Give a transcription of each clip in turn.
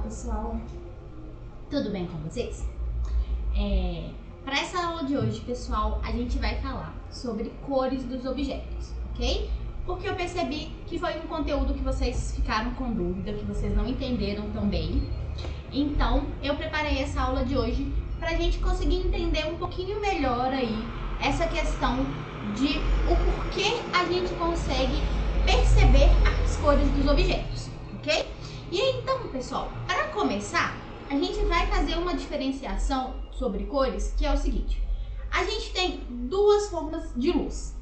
pessoal, tudo bem com vocês? Para essa aula de hoje, pessoal, a gente vai falar sobre cores dos objetos, ok? Porque eu percebi que foi um conteúdo que vocês ficaram com dúvida, que vocês não entenderam tão bem. Então, eu preparei essa aula de hoje para a gente conseguir entender um pouquinho melhor aí essa questão de o porquê a gente consegue perceber as cores dos objetos, ok? E aí, então, pessoal, para começar, a gente vai fazer uma diferenciação sobre cores, que é o seguinte: a gente tem duas formas de luz,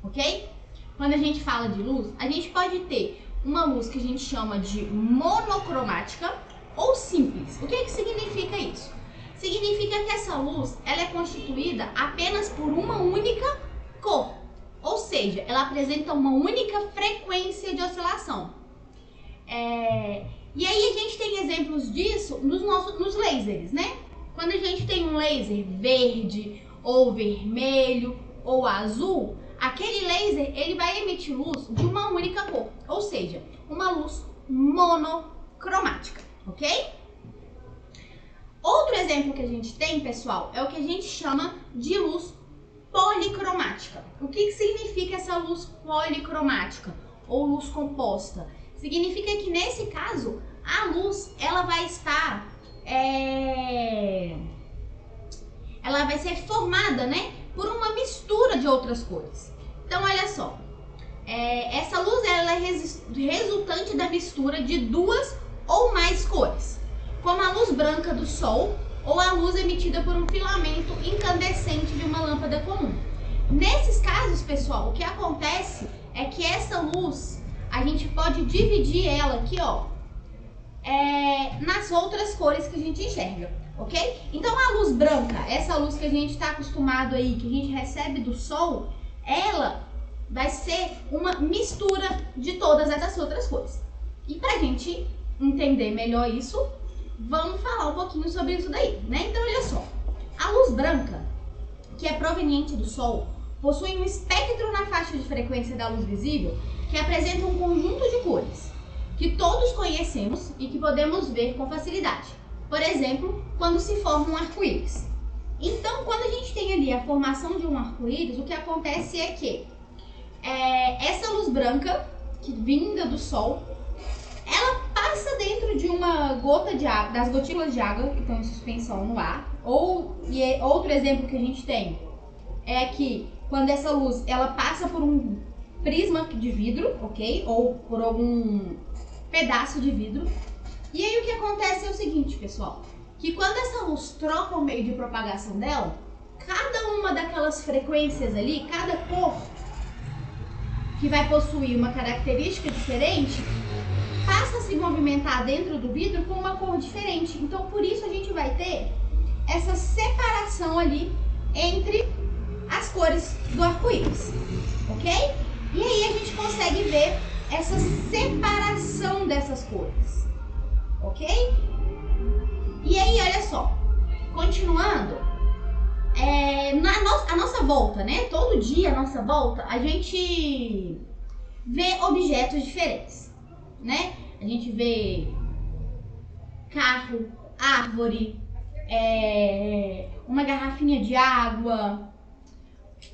ok? Quando a gente fala de luz, a gente pode ter uma luz que a gente chama de monocromática ou simples. O que significa isso? Significa que essa luz ela é constituída apenas por uma única cor, ou seja, ela apresenta uma única frequência de oscilação. E aí a gente tem exemplos disso nos lasers, né? Quando a gente tem um laser verde, ou vermelho, ou azul, aquele laser ele vai emitir luz de uma única cor, ou seja, uma luz monocromática, ok? Outro exemplo que a gente tem, pessoal, é o que a gente chama de luz policromática. O que significa essa luz policromática ou luz composta? Significa que nesse caso a luz ela vai estar, ela vai ser formada, né, por uma mistura de outras cores. Então olha só, essa luz ela é resultante da mistura de duas ou mais cores, como a luz branca do sol ou a luz emitida por um filamento incandescente de uma lâmpada comum. Nesses casos, pessoal, o que acontece é que essa luz a gente pode dividir ela aqui, ó, nas outras cores que a gente enxerga, ok? Então a luz branca, essa luz que a gente está acostumado aí, que a gente recebe do sol, ela vai ser uma mistura de todas essas outras cores. E pra gente entender melhor isso, vamos falar um pouquinho sobre isso daí, né? Então olha só, a luz branca, que é proveniente do sol, possui um espectro na faixa de frequência da luz visível que apresenta um conjunto de cores que todos conhecemos e que podemos ver com facilidade. Por exemplo, quando se forma um arco-íris. Então, quando a gente tem ali a formação de um arco-íris, o que acontece é que essa luz branca, que vinda do sol, ela passa dentro de uma gota de água, das gotículas de água que estão em suspensão no ar. Outro exemplo que a gente tem é que quando essa luz ela passa por um prisma de vidro, ok? Ou por algum pedaço de vidro. E aí o que acontece é o seguinte, pessoal, que quando essa luz troca o meio de propagação dela, cada uma daquelas frequências ali, cada cor que vai possuir uma característica diferente, passa a se movimentar dentro do vidro com uma cor diferente. Então por isso a gente vai ter essa separação ali entre as cores do arco-íris, ok? E aí a gente consegue ver essa separação dessas cores, ok? E aí, olha só, continuando, a nossa volta, né? Todo dia à nossa volta, a gente vê objetos diferentes, né? A gente vê carro, árvore, uma garrafinha de água,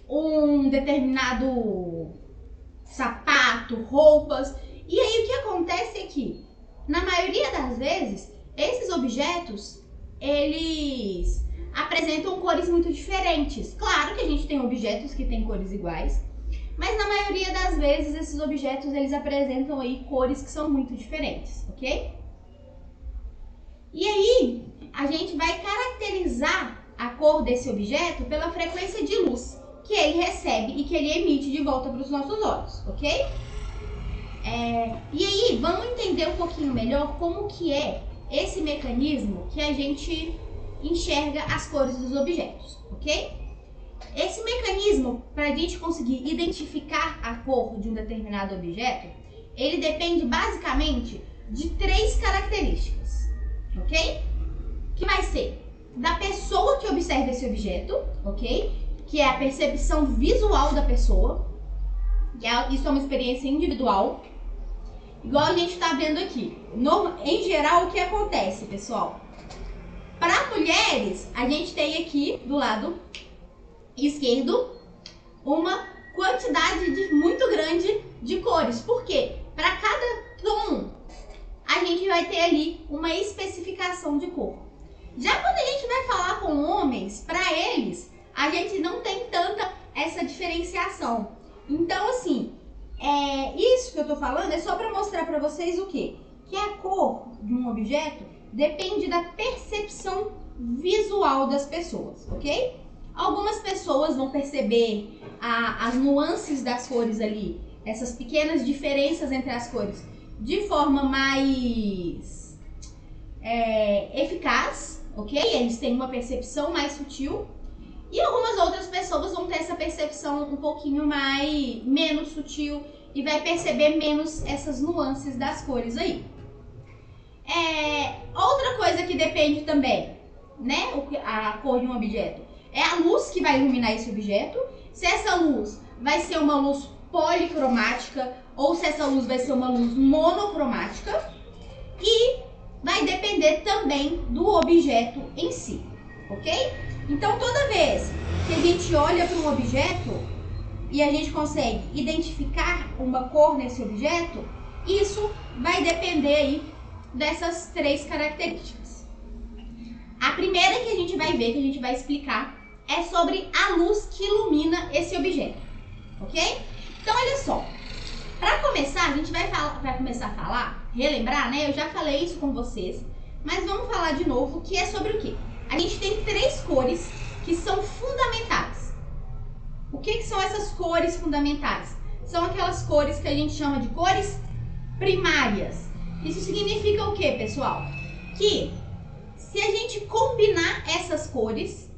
um determinado sapato, roupas. E aí o que acontece é que, na maioria das vezes, esses objetos, eles apresentam cores muito diferentes. Claro que a gente tem objetos que têm cores iguais, mas na maioria das vezes esses objetos, eles apresentam aí cores que são muito diferentes, ok? E aí, a gente vai caracterizar a cor desse objeto pela frequência de luz que ele recebe e que ele emite de volta para os nossos olhos, ok? E aí, vamos entender um pouquinho melhor como que é esse mecanismo que a gente enxerga as cores dos objetos, ok? Esse mecanismo, para a gente conseguir identificar a cor de um determinado objeto, ele depende basicamente de três características, ok? Que vai ser da pessoa que observa esse objeto, ok? Que é a percepção visual da pessoa, isso é uma experiência individual. igual a gente tá vendo aqui. Em geral, o que acontece, pessoal? Para mulheres, a gente tem aqui do lado esquerdo uma quantidade muito grande de cores. Por quê? Para cada tom, a gente vai ter ali uma especificação de cor. Já quando a gente vai falar com homens, para eles, a gente não tem tanta essa diferenciação. Então, assim, isso que eu tô falando é só para mostrar para vocês o quê? Que a cor de um objeto depende da percepção visual das pessoas, ok? Algumas pessoas vão perceber as nuances das cores ali, essas pequenas diferenças entre as cores, de forma mais eficaz, ok? Eles têm uma percepção mais sutil. E algumas outras pessoas vão ter essa percepção um pouquinho menos sutil e vai perceber menos essas nuances das cores aí. Outra coisa que depende também, né, a cor de um objeto, é a luz que vai iluminar esse objeto. Se essa luz vai ser uma luz policromática ou se essa luz vai ser uma luz monocromática, e vai depender também do objeto em si, ok? Então toda vez que a gente olha para um objeto e a gente consegue identificar uma cor nesse objeto, isso vai depender aí dessas três características. A primeira que a gente vai ver, que a gente vai explicar, é sobre a luz que ilumina esse objeto, ok? Então olha só, para começar a gente vai começar a falar, relembrar, né? Eu já falei isso com vocês, mas vamos falar de novo, que é sobre o quê? A gente tem três cores que são fundamentais. O que são essas cores fundamentais? São aquelas cores que a gente chama de cores primárias. Isso significa o quê, pessoal? Que se a gente combinar essas cores,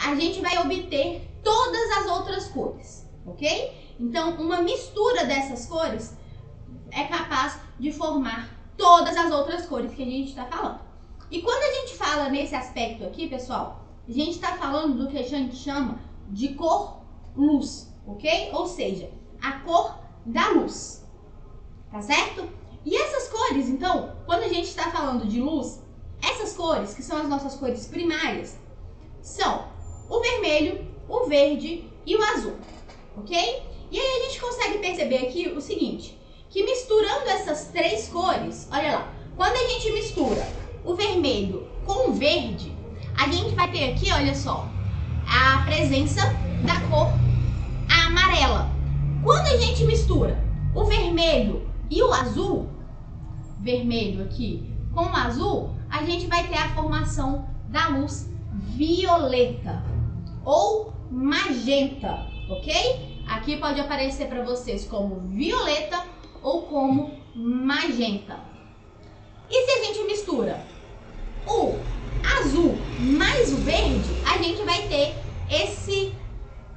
a gente vai obter todas as outras cores, ok? Então, uma mistura dessas cores é capaz de formar todas as outras cores que a gente está falando. E quando a gente fala nesse aspecto aqui, pessoal, a gente está falando do que a gente chama de cor-luz, ok? Ou seja, a cor da luz, tá certo? E essas cores, então, quando a gente está falando de luz, essas cores, que são as nossas cores primárias, são o vermelho, o verde e o azul, ok? E aí a gente consegue perceber aqui o seguinte, que misturando essas três cores, olha lá, quando a gente mistura o vermelho com o verde, a gente vai ter aqui, olha só, a presença da cor amarela. Quando a gente mistura o vermelho e o azul, vermelho aqui com o azul, a gente vai ter a formação da luz violeta ou magenta, ok? Aqui pode aparecer para vocês como violeta ou como magenta. E se a gente mistura o azul mais o verde, a gente vai ter esse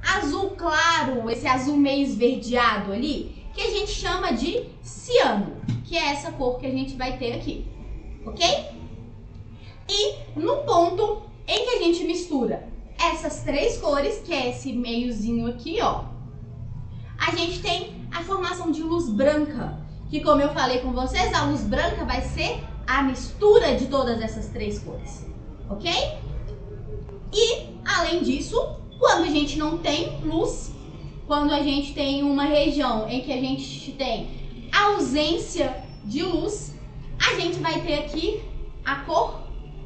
azul claro, esse azul meio esverdeado ali, que a gente chama de ciano, que é essa cor que a gente vai ter aqui, ok? E no ponto em que a gente mistura essas três cores, que é esse meiozinho aqui, ó, a gente tem a formação de luz branca, que como eu falei com vocês, a luz branca vai ser a mistura de todas essas três cores, ok? E, além disso, quando a gente não tem luz, quando a gente tem uma região em que a gente tem ausência de luz, a gente vai ter aqui a cor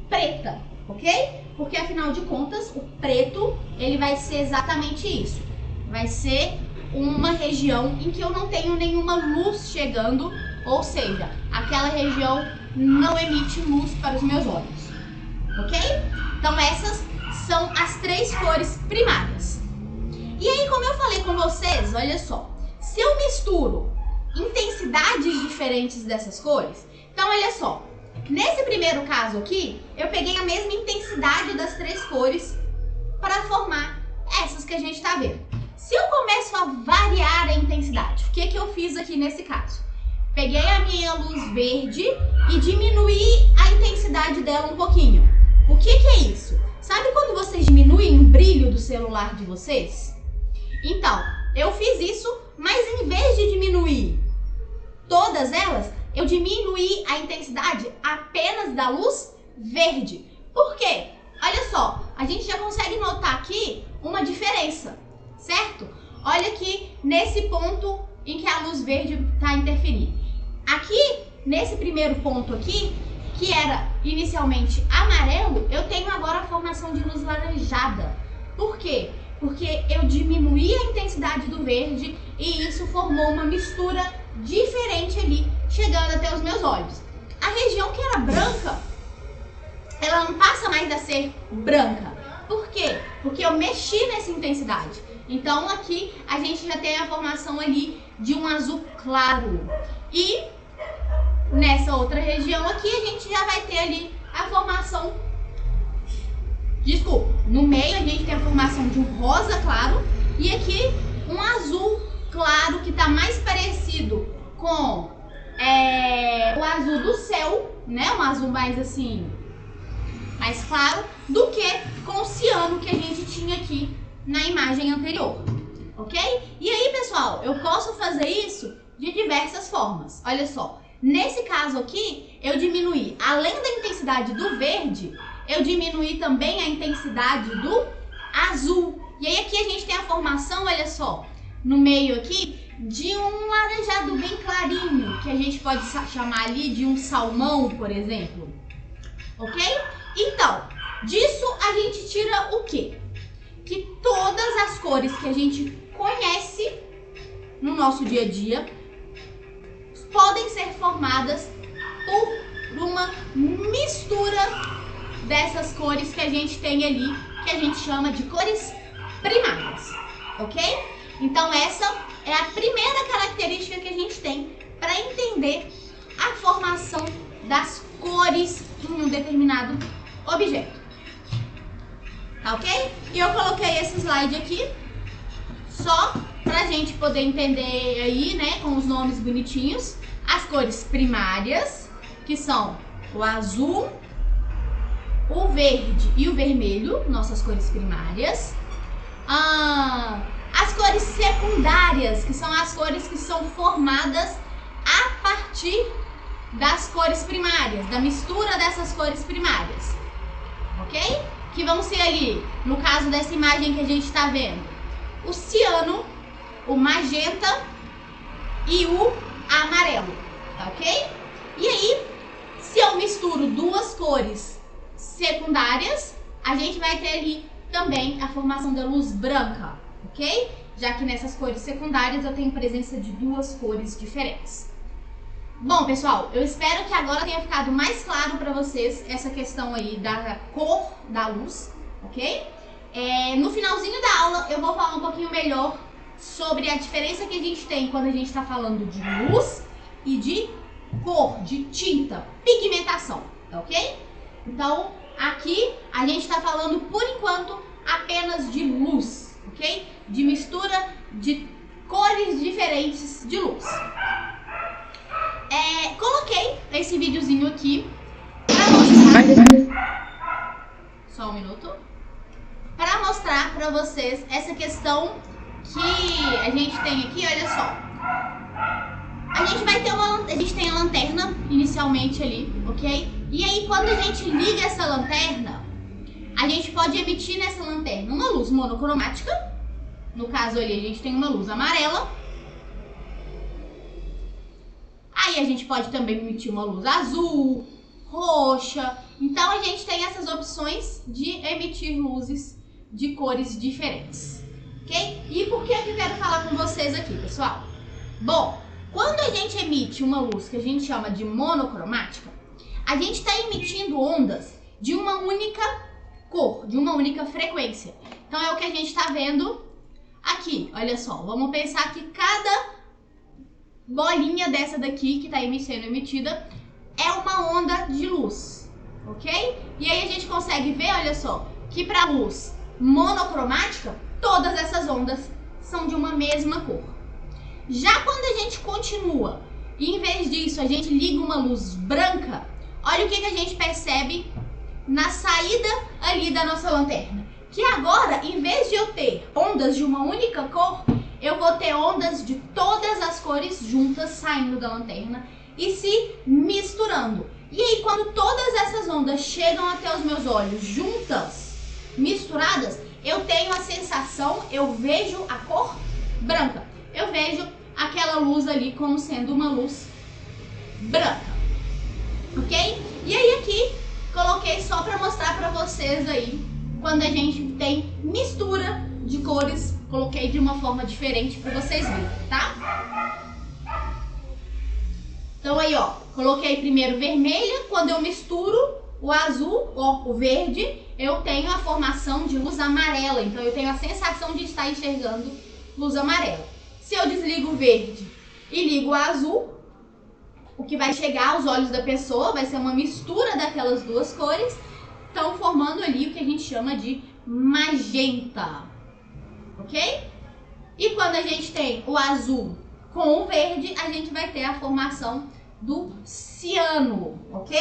preta, ok? Porque, afinal de contas, o preto, ele vai ser exatamente isso. Vai ser uma região em que eu não tenho nenhuma luz chegando, ou seja, aquela região não emite luz para os meus olhos, ok? Então essas são as três cores primárias. E aí, como eu falei com vocês, olha só, se eu misturo intensidades diferentes dessas cores, então olha só, nesse primeiro caso aqui, eu peguei a mesma intensidade das três cores para formar essas que a gente está vendo. Se eu começo a variar a intensidade, o que eu fiz aqui nesse caso? Peguei a minha luz verde e diminuí a intensidade dela um pouquinho. O que é isso? Sabe quando vocês diminuem o brilho do celular de vocês? Então, eu fiz isso, mas em vez de diminuir todas elas, eu diminuí a intensidade apenas da luz verde. Por quê? Olha só, a gente já consegue notar aqui uma diferença, certo? Olha aqui nesse ponto em que a luz verde está interferindo. Aqui, nesse primeiro ponto aqui, que era inicialmente amarelo, eu tenho agora a formação de luz laranjada. Por quê? Porque eu diminuí a intensidade do verde e isso formou uma mistura diferente ali, chegando até os meus olhos. A região que era branca, ela não passa mais a ser branca. Por quê? Porque eu mexi nessa intensidade. Então aqui a gente já tem a formação ali de um azul claro. E nessa outra região aqui a gente já vai ter ali a formação... Desculpa, no meio a gente tem a formação de um rosa claro e aqui um azul claro que está mais parecido com o azul do céu, né? Um azul mais assim, mais claro, do que com o ciano que a gente tinha aqui na imagem anterior, ok? E aí, pessoal, eu posso fazer isso de diversas formas. Olha só, nesse caso aqui, eu diminuí, além da intensidade do verde, eu diminuí também a intensidade do azul. E aí aqui a gente tem a formação, olha só, no meio aqui, de um laranjado bem clarinho, que a gente pode chamar ali de um salmão, por exemplo, ok? Então, disso a gente tira o quê? Que todas as cores que a gente conhece no nosso dia a dia podem ser formadas por uma mistura dessas cores que a gente tem ali, que a gente chama de cores primárias, ok? Então essa é a primeira característica que a gente tem para entender a formação das cores em um determinado objeto, tá ok? E eu coloquei esse slide aqui só para a gente poder entender aí, né, com os nomes bonitinhos, as cores primárias, que são o azul, o verde e o vermelho, nossas cores primárias. As cores secundárias, que são as cores que são formadas a partir das cores primárias, da mistura dessas cores primárias, ok? Que vão ser ali, no caso dessa imagem que a gente está vendo, o ciano, o magenta e o amarelo, tá ok? E aí, se eu misturo duas cores secundárias, a gente vai ter ali também a formação da luz branca, ok? Já que nessas cores secundárias eu tenho presença de duas cores diferentes. Bom, pessoal, eu espero que agora tenha ficado mais claro para vocês essa questão aí da cor da luz, ok? No finalzinho da aula eu vou falar um pouquinho melhor sobre a diferença que a gente tem quando a gente está falando de luz e de cor, de tinta, pigmentação, ok? Então, aqui a gente está falando, por enquanto, apenas de luz, ok? De mistura de cores diferentes de luz. Coloquei esse videozinho aqui para mostrar... Só um minuto. Para mostrar para vocês essa questão que a gente tem aqui, olha só. A gente tem a lanterna inicialmente ali, ok? E aí quando a gente liga essa lanterna, a gente pode emitir nessa lanterna uma luz monocromática. No caso ali a gente tem uma luz amarela. Aí a gente pode também emitir uma luz azul, roxa. Então a gente tem essas opções de emitir luzes de cores diferentes, ok? E por que eu quero falar com vocês aqui, pessoal? Bom, quando a gente emite uma luz que a gente chama de monocromática, a gente está emitindo ondas de uma única cor, de uma única frequência. Então é o que a gente está vendo aqui. Olha só, vamos pensar que cada bolinha dessa daqui que está sendo emitida é uma onda de luz, ok? E aí a gente consegue ver, olha só, que para a luz monocromática, todas essas ondas são de uma mesma cor. Já quando a gente continua e em vez disso a gente liga uma luz branca, olha o que a gente percebe na saída ali da nossa lanterna. Que agora, em vez de eu ter ondas de uma única cor, eu vou ter ondas de todas as cores juntas saindo da lanterna e se misturando. E aí, quando todas essas ondas chegam até os meus olhos juntas, misturadas, eu tenho a sensação, eu vejo a cor branca. Eu vejo aquela luz ali como sendo uma luz branca, ok? E aí aqui, coloquei só para mostrar para vocês aí, quando a gente tem mistura de cores, coloquei de uma forma diferente para vocês verem, tá? Então aí, ó, coloquei primeiro vermelha, quando eu misturo o azul, ó, o verde, eu tenho a formação de luz amarela, então eu tenho a sensação de estar enxergando luz amarela. Se eu desligo o verde e ligo o azul, o que vai chegar aos olhos da pessoa vai ser uma mistura daquelas duas cores, estão formando ali o que a gente chama de magenta, ok? E quando a gente tem o azul com o verde, a gente vai ter a formação do ciano, ok?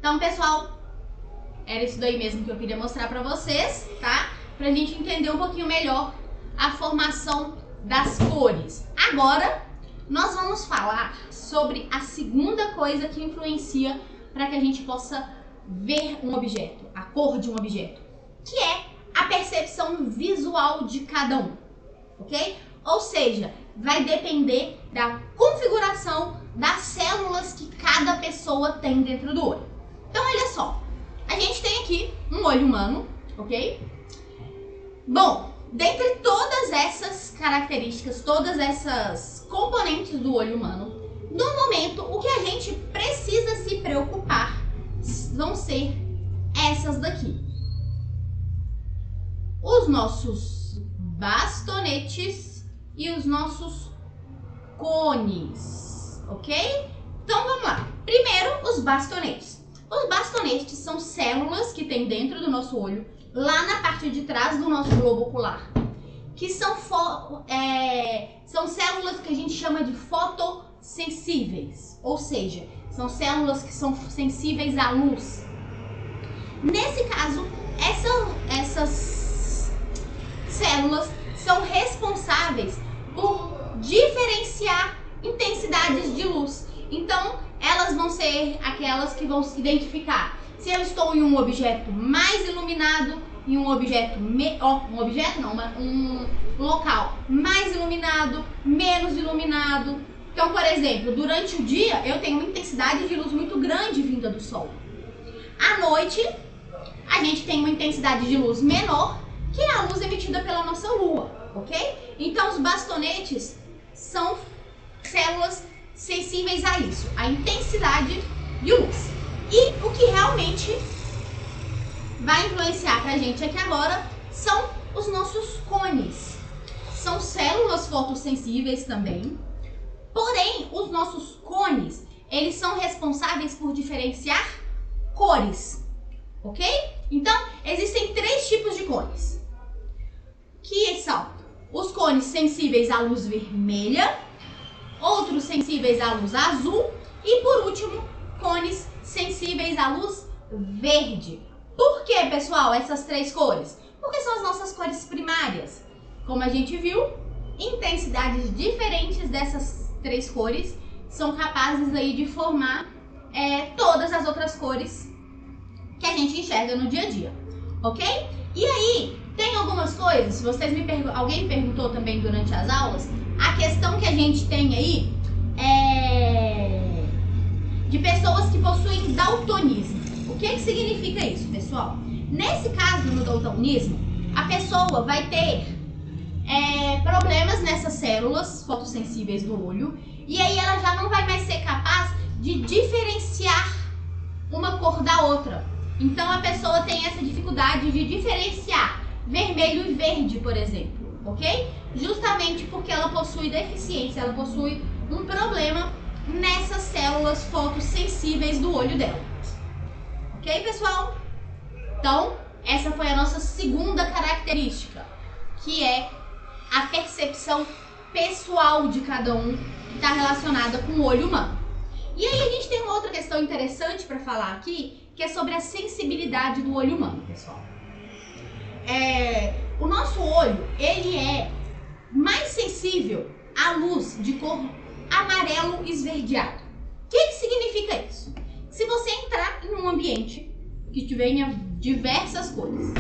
Então, pessoal, era isso daí mesmo que eu queria mostrar pra vocês, tá? Pra gente entender um pouquinho melhor a formação das cores. Agora, nós vamos falar sobre a segunda coisa que influencia para que a gente possa ver um objeto, a cor de um objeto, que é a percepção visual de cada um, ok? Ou seja, vai depender da configuração das células que cada pessoa tem dentro do olho. Então, olha só, a gente tem aqui um olho humano, ok? Bom, dentre todas essas características, todas essas componentes do olho humano, no momento, o que a gente precisa se preocupar vão ser essas daqui. Os nossos bastonetes e os nossos cones, ok? Então, vamos lá. Primeiro, os bastonetes. Os bastonetes são células que tem dentro do nosso olho, lá na parte de trás do nosso globo ocular, que são células que a gente chama de fotossensíveis, ou seja, são células que são sensíveis à luz. Nesse caso, essas células são responsáveis por diferenciar intensidades de luz. Então, elas vão ser aquelas que vão se identificar se eu estou em um objeto mais iluminado, em um local mais iluminado, menos iluminado. Então, por exemplo, durante o dia eu tenho uma intensidade de luz muito grande vinda do sol. À noite, a gente tem uma intensidade de luz menor, que é a luz emitida pela nossa lua, ok? Então, os bastonetes são células sensíveis a isso, a intensidade de luz. E o que realmente vai influenciar pra gente aqui agora são os nossos cones. São células fotossensíveis também, porém os nossos cones, eles são responsáveis por diferenciar cores, ok? Então, existem três tipos de cones, que são os cones sensíveis à luz vermelha, outros sensíveis à luz azul e, por último, cones sensíveis à luz verde. Por que, pessoal, essas três cores? Porque são as nossas cores primárias. Como a gente viu, intensidades diferentes dessas três cores são capazes aí de formar todas as outras cores que a gente enxerga no dia a dia, ok? E aí, tem algumas coisas, se vocês alguém perguntou também durante as aulas, a questão que a gente tem aí de pessoas que possuem daltonismo. O que significa isso, pessoal? Nesse caso, no daltonismo, a pessoa vai ter problemas nessas células fotossensíveis do olho, e aí ela já não vai mais ser capaz de diferenciar uma cor da outra. Então a pessoa tem essa dificuldade de diferenciar vermelho e verde, por exemplo, ok? Justamente porque ela possui deficiência, ela possui um problema nessas células fotossensíveis do olho dela. Ok, pessoal? Então, essa foi a nossa segunda característica, que é a percepção pessoal de cada um, que está relacionada com o olho humano. E aí a gente tem uma outra questão interessante para falar aqui, que é sobre a sensibilidade do olho humano, pessoal. O nosso olho, ele é mais sensível à luz de cor amarelo esverdeado. O que significa isso? Se você entrar em um ambiente que tenha diversas cores,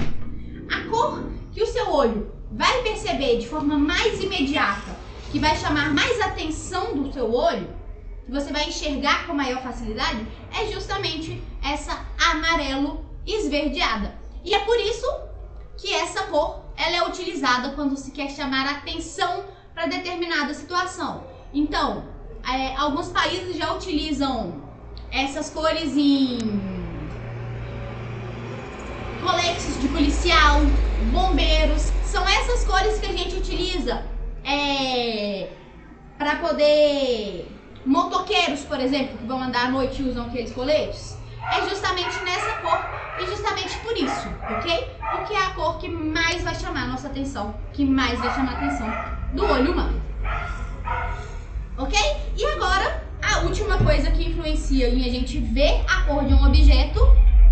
a cor que o seu olho vai perceber de forma mais imediata, que vai chamar mais atenção do seu olho, que você vai enxergar com maior facilidade, é justamente essa amarelo esverdeada. E é por isso que essa cor ela é utilizada quando se quer chamar atenção para determinada situação. Então, alguns países já utilizam essas cores em coletes de policial, bombeiros. São essas cores que a gente utiliza para poder... Motoqueiros, por exemplo, que vão andar à noite e usam aqueles coletes, é justamente nessa cor e justamente por isso, ok? Porque é a cor que mais vai chamar a nossa atenção, que mais vai chamar a atenção do olho humano, ok? E agora, a última coisa que influencia em a gente ver a cor de um objeto,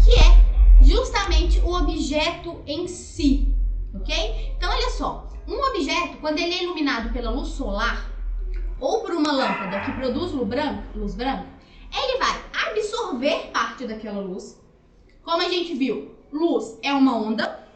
que é justamente o objeto em si, ok? Então, olha só, um objeto, quando ele é iluminado pela luz solar, ou por uma lâmpada que produz luz branca, ele vai absorver parte daquela luz. Como a gente viu, luz é uma onda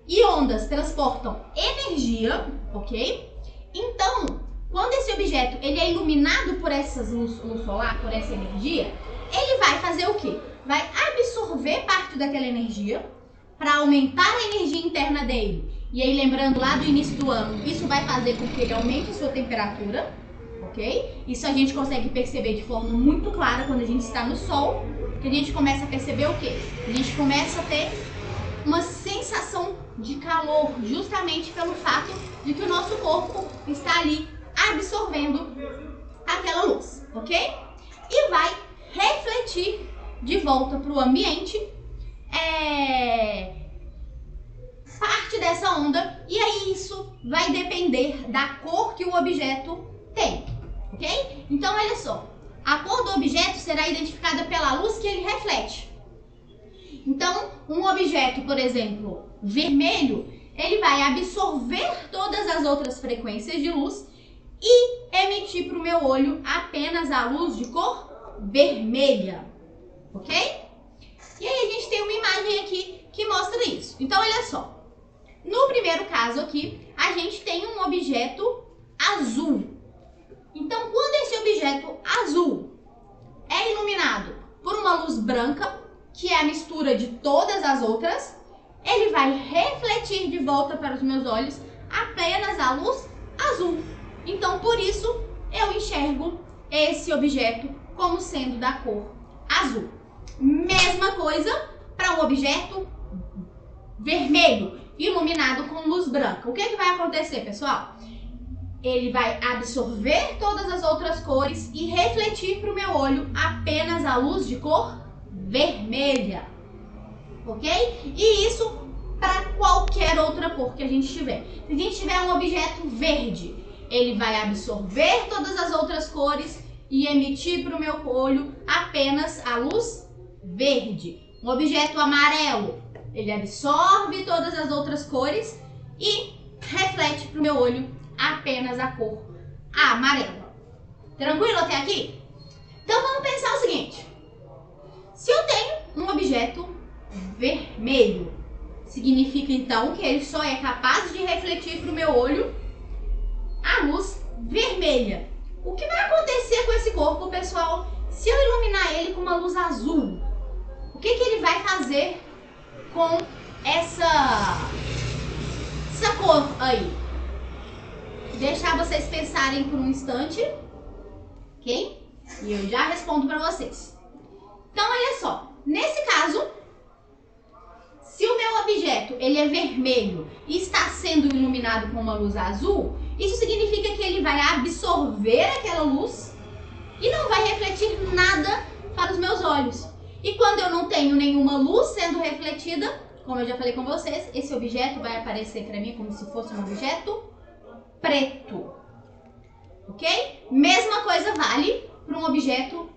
e ondas transportam energia, ok? Então, quando esse objeto ele é iluminado por essa luz solar, por essa energia, ele vai fazer o quê? Vai absorver parte daquela energia para aumentar a energia interna dele. E aí, lembrando lá do início do ano, isso vai fazer com que ele aumente a sua temperatura. Ok? Isso a gente consegue perceber de forma muito clara quando a gente está no sol, que a gente começa a perceber o quê? A gente começa a ter uma sensação de calor, justamente pelo fato de que o nosso corpo está ali absorvendo aquela luz, ok? E vai refletir de volta para o ambiente parte dessa onda, e aí isso vai depender da cor que o objeto tem. Ok? Então, olha só, a cor do objeto será identificada pela luz que ele reflete. Então, um objeto, por exemplo, vermelho, ele vai absorver todas as outras frequências de luz e emitir para o meu olho apenas a luz de cor vermelha. Ok? E aí a gente tem uma imagem aqui que mostra isso. Então, olha só, no primeiro caso aqui, a gente tem um objeto azul. Então, quando esse objeto azul é iluminado por uma luz branca, que é a mistura de todas as outras, ele vai refletir de volta para os meus olhos apenas a luz azul. Então, por isso, eu enxergo esse objeto como sendo da cor azul. Mesma coisa para um objeto vermelho, iluminado com luz branca. O que vai acontecer, pessoal? Ele vai absorver todas as outras cores e refletir para o meu olho apenas a luz de cor vermelha, ok? E isso para qualquer outra cor que a gente tiver. Se a gente tiver um objeto verde, ele vai absorver todas as outras cores e emitir para o meu olho apenas a luz verde. Um objeto amarelo, ele absorve todas as outras cores e reflete para o meu olho apenas a cor amarela. Tranquilo até aqui? Então vamos pensar o seguinte. Se eu tenho um objeto vermelho, significa então que ele só é capaz de refletir para o meu olho a luz vermelha. O que vai acontecer com esse corpo, pessoal, se eu iluminar ele com uma luz azul? O que ele vai fazer com essa cor aí? Deixar vocês pensarem por um instante, ok? E eu já respondo para vocês. Então, olha só, nesse caso, se o meu objeto ele é vermelho e está sendo iluminado com uma luz azul, isso significa que ele vai absorver aquela luz e não vai refletir nada para os meus olhos. E quando eu não tenho nenhuma luz sendo refletida, como eu já falei com vocês, esse objeto vai aparecer para mim como se fosse um objeto preto, ok? Mesma coisa vale para um objeto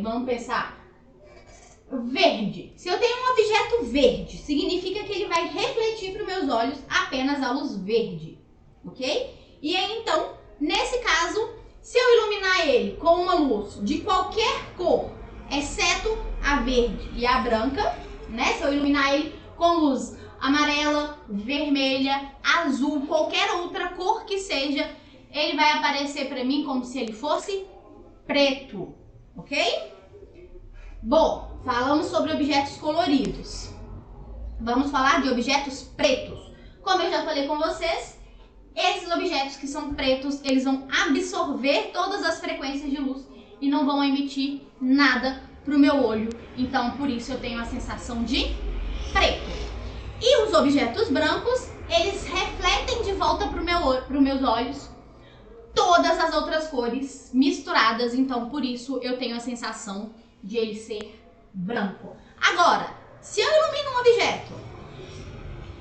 vamos pensar, verde. Se eu tenho um objeto verde, significa que ele vai refletir para os meus olhos apenas a luz verde, ok? E aí então, nesse caso, se eu iluminar ele com uma luz de qualquer cor, exceto a verde e a branca, né? Se eu iluminar ele com luz amarela, vermelha, azul, qualquer outra cor que seja, ele vai aparecer para mim como se ele fosse preto, ok? Bom, falamos sobre objetos coloridos. Vamos falar de objetos pretos. Como eu já falei com vocês, esses objetos que são pretos, eles vão absorver todas as frequências de luz e não vão emitir nada para o meu olho. Então, por isso eu tenho a sensação de preto. E os objetos brancos, eles refletem de volta para os meus olhos todas as outras cores misturadas. Então, por isso eu tenho a sensação de ele ser branco. Agora, se eu ilumino um objeto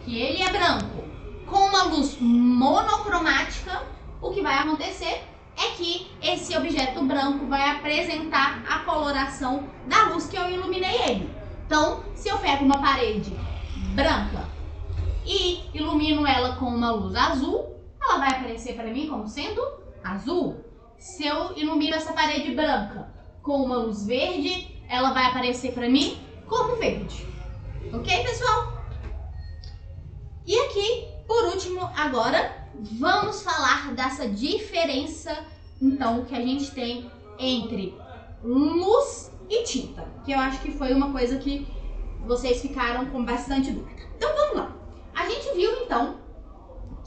que ele é branco com uma luz monocromática, o que vai acontecer é que esse objeto branco vai apresentar a coloração da luz que eu iluminei ele. Então, se eu pego uma parede branca e ilumino ela com uma luz azul, ela vai aparecer para mim como sendo azul. Se eu ilumino essa parede branca com uma luz verde, ela vai aparecer para mim como verde. Ok, pessoal? E aqui, por último, agora, vamos falar dessa diferença, então, que a gente tem entre luz e tinta, que eu acho que foi uma coisa que vocês ficaram com bastante dúvida. Então, vamos lá. A gente viu, então,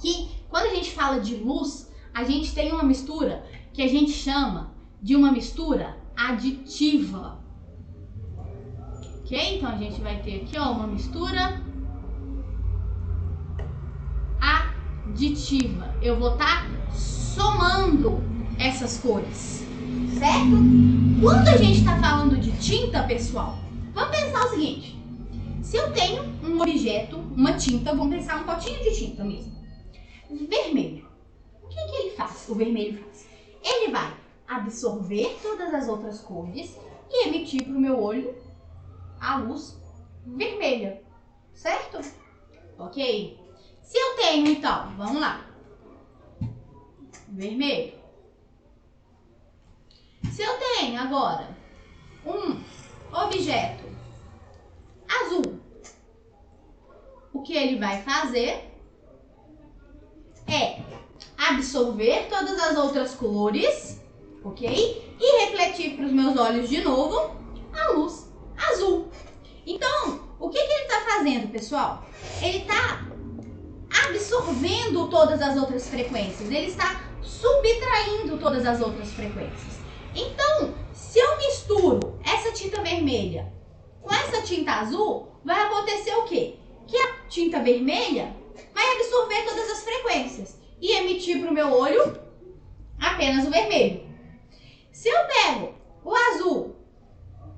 que quando a gente fala de luz, a gente tem uma mistura que a gente chama de uma mistura aditiva. Ok? Então, a gente vai ter aqui, ó, uma mistura aditiva. Eu vou estar somando essas cores, certo? Quando a gente está falando de tinta, pessoal, vamos pensar o seguinte. Se eu tenho um objeto, uma tinta, vamos pensar um potinho de tinta mesmo, vermelho, o que ele faz? O vermelho faz? Ele vai absorver todas as outras cores e emitir para o meu olho a luz vermelha, certo? Ok? Se eu tenho, então, vamos lá, vermelho. Se eu tenho agora um objeto azul, o que ele vai fazer é absorver todas as outras cores, ok? E refletir para os meus olhos de novo a luz azul. Então, o que ele está fazendo, pessoal? Ele está absorvendo todas as outras frequências, ele está subtraindo todas as outras frequências. Então, se eu misturo essa tinta vermelha com essa tinta azul, vai acontecer o quê? Que a tinta vermelha vai absorver todas as frequências e emitir para o meu olho apenas o vermelho. Se eu pego o azul,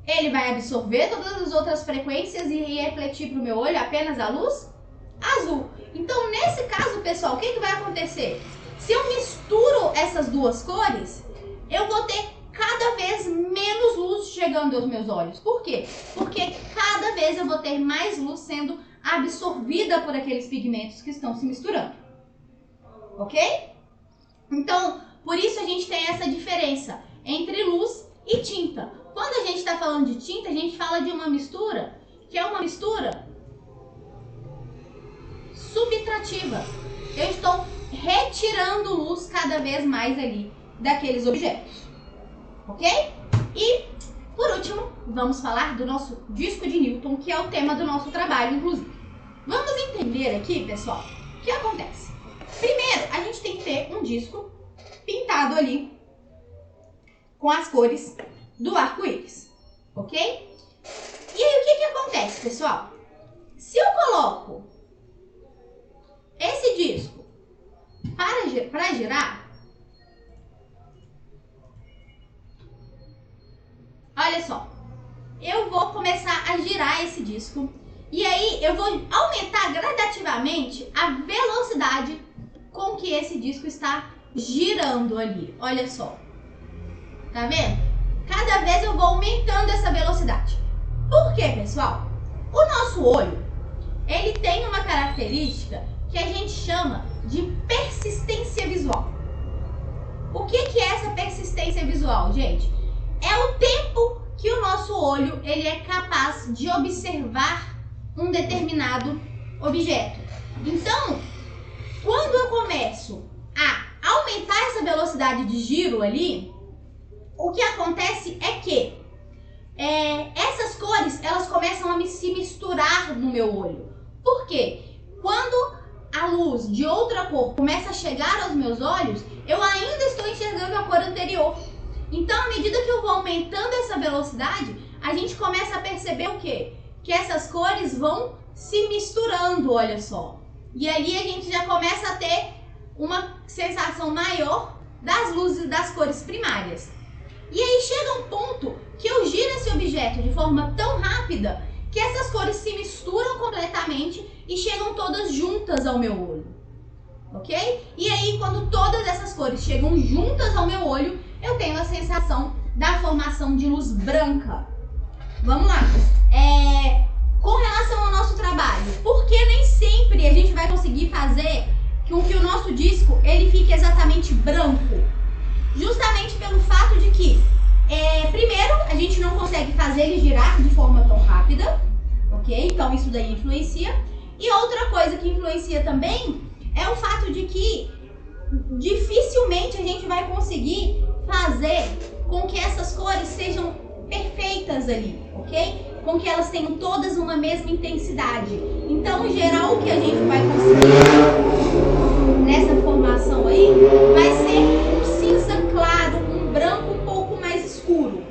ele vai absorver todas as outras frequências e refletir para o meu olho apenas a luz azul. Então, nesse caso, pessoal, o que vai acontecer? Se eu misturo essas duas cores, eu vou ter cada vez menos luz chegando aos meus olhos. Por quê? Porque cada vez eu vou ter mais luz sendo absorvida por aqueles pigmentos que estão se misturando. Ok? Então, por isso a gente tem essa diferença entre luz e tinta. Quando a gente está falando de tinta, a gente fala de uma mistura que é uma mistura subtrativa. Eu estou retirando luz cada vez mais ali daqueles objetos. Ok? E, por último, vamos falar do nosso disco de Newton, que é o tema do nosso trabalho, inclusive. Vamos entender aqui, pessoal, o que acontece. Primeiro, a gente tem que ter um disco pintado ali com as cores do arco-íris, ok? E aí, o que acontece, pessoal? Se eu coloco esse disco para girar, olha só, eu vou começar a girar esse disco e aí eu vou aumentar gradativamente a velocidade com que esse disco está girando ali. Olha só, Tá vendo? Cada vez eu vou aumentando essa velocidade. Por quê, pessoal? O nosso olho, ele tem uma característica que a gente chama de persistência visual. O que é essa persistência visual, gente? É o tempo que o nosso olho ele é capaz de observar um determinado objeto. Então, quando eu começo a aumentar essa velocidade de giro ali, o que acontece é que essas cores elas começam a se misturar no meu olho. Por quê? Quando a luz de outra cor começa a chegar aos meus olhos, eu ainda estou enxergando a cor anterior. Então, à medida que eu vou aumentando essa velocidade, a gente começa a perceber o quê? Que essas cores vão se misturando, olha só. E ali a gente já começa a ter uma sensação maior das luzes das cores primárias. E aí chega um ponto que eu giro esse objeto de forma tão rápida que essas cores se misturam completamente e chegam todas juntas ao meu olho, ok? E aí quando todas essas cores chegam juntas ao meu olho, eu tenho a sensação da formação de luz branca. Vamos lá. Com relação ao nosso trabalho, por que nem sempre a gente vai conseguir fazer com que o nosso disco ele fique exatamente branco? Justamente pelo fato de que, primeiro, a gente não consegue fazer ele girar de forma tão rápida, ok? Então isso daí influencia. E outra coisa que influencia também é o fato de que dificilmente a gente vai conseguir fazer com que essas cores sejam perfeitas ali, ok? Com que elas tenham todas uma mesma intensidade. Então, em geral, o que a gente vai conseguir nessa formação aí vai ser um cinza claro, um branco um pouco mais escuro,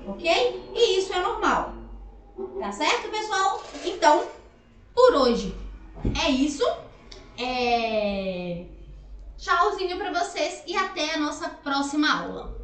ok? E isso é normal, tá certo, pessoal? Então, por hoje é isso. Tchauzinho pra vocês e até a nossa próxima aula.